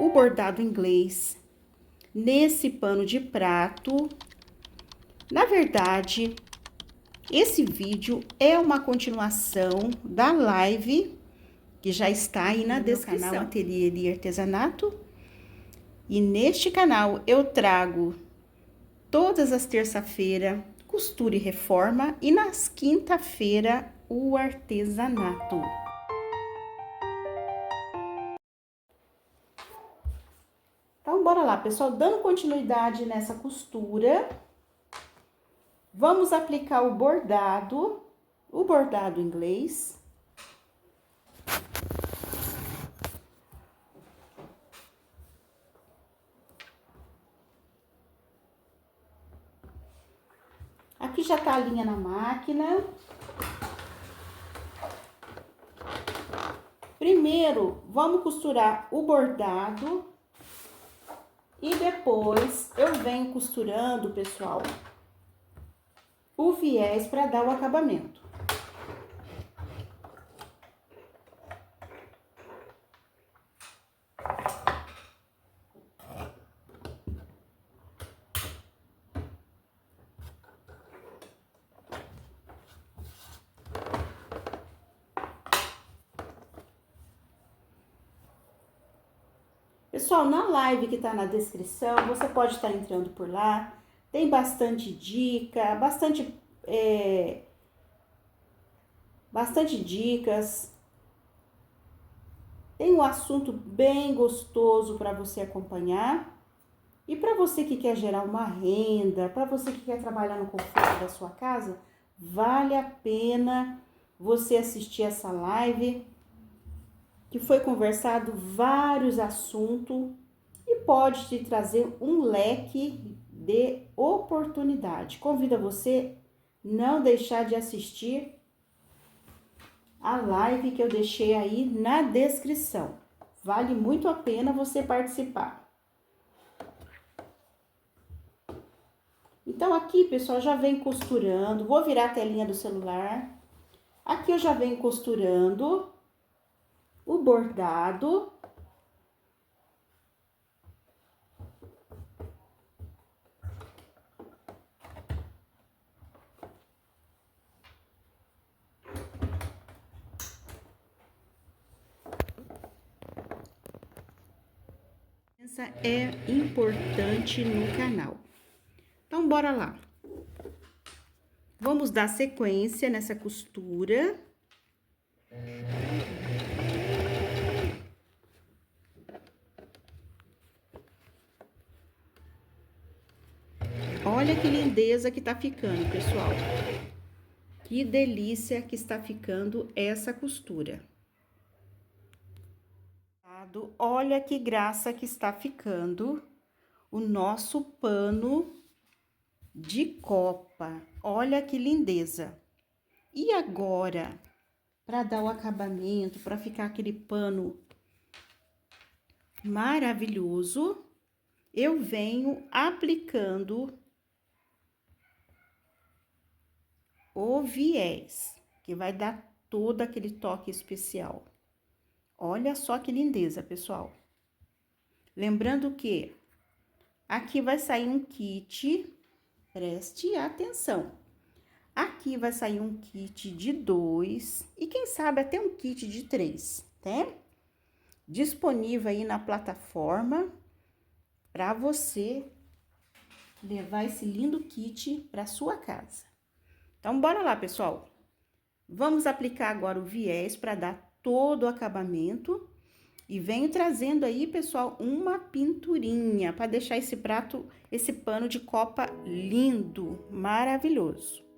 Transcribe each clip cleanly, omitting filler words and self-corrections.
o bordado inglês nesse pano de prato. Na verdade, esse vídeo é uma continuação da live que já está aí na descrição. Canal Ateliê de Artesanato. E neste canal eu trago todas as terça-feiras costura e reforma e nas quinta-feira o artesanato. Então, bora lá, pessoal, dando continuidade nessa costura, vamos aplicar o bordado inglês. Aqui já tá a linha na máquina. Primeiro, vamos costurar o bordado e depois eu venho costurando, pessoal, o viés para dar o acabamento. Pessoal, na live que tá na descrição, você pode estar entrando por lá. Tem bastante dica, bastante dicas. Tem um assunto bem gostoso para você acompanhar. E para você que quer gerar uma renda, para você que quer trabalhar no conforto da sua casa, vale a pena você assistir essa live, que foi conversado vários assuntos e pode te trazer um leque de oportunidade. Convido você não deixar de assistir a live que eu deixei aí na descrição. Vale muito a pena você participar. Então, aqui, pessoal, já vem costurando. Vou virar a telinha do celular. Aqui eu já venho costurando o bordado. Essa é importante no canal. Então, bora lá. Vamos dar sequência nessa costura. Olha que lindeza que tá ficando, pessoal. Que delícia que está ficando essa costura. Olha que graça que está ficando o nosso pano de copa. Olha que lindeza. E agora, para dar o acabamento, para ficar aquele pano maravilhoso, eu venho aplicando o viés, que vai dar todo aquele toque especial. Olha só que lindeza, pessoal. Lembrando que aqui vai sair um kit, preste atenção. Aqui vai sair um kit de 2 e quem sabe até um kit de 3, tá? Disponível aí na plataforma para você levar esse lindo kit para sua casa. Então, bora lá, pessoal. Vamos aplicar agora o viés para dar todo o acabamento. E venho trazendo aí, pessoal, uma pinturinha para deixar esse prato, esse pano de copa lindo, maravilhoso.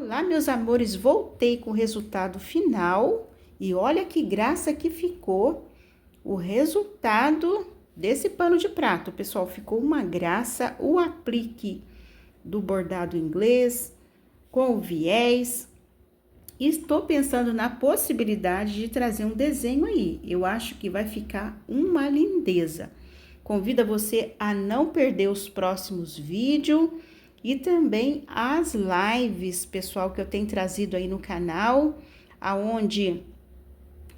Olá, meus amores, voltei com o resultado final e olha que graça que ficou o resultado desse pano de prato, pessoal. Ficou uma graça o aplique do bordado inglês com o viés. Estou pensando na possibilidade de trazer um desenho aí. Eu acho que vai ficar uma lindeza. Convido você a não perder os próximos vídeos e também as lives, pessoal, que eu tenho trazido aí no canal, aonde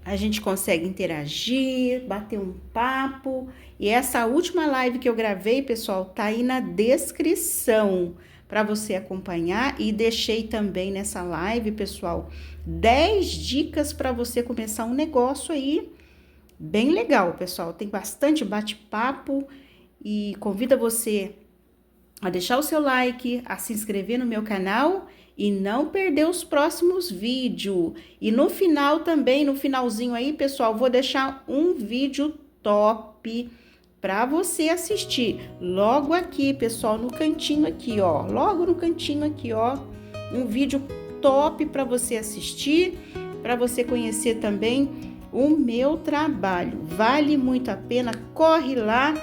a gente consegue interagir, bater um papo. E essa última live que eu gravei, pessoal, tá aí na descrição para você acompanhar. E deixei também nessa live, pessoal, 10 dicas para você começar um negócio aí bem legal, pessoal. Tem bastante bate-papo e convido você a deixar o seu like, a se inscrever no meu canal e não perder os próximos vídeos. E no final também, no finalzinho aí, pessoal, vou deixar um vídeo top para você assistir. Logo aqui, pessoal, no cantinho aqui, ó. Logo no cantinho aqui, ó. Um vídeo top para você assistir, para você conhecer também o meu trabalho. Vale muito a pena, corre lá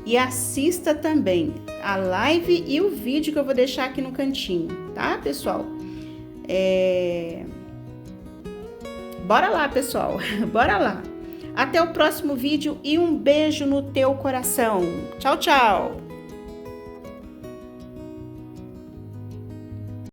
e assista também a live e o vídeo que eu vou deixar aqui no cantinho, tá, pessoal? Bora lá, pessoal, bora lá. Até o próximo vídeo e um beijo no teu coração. Tchau, tchau!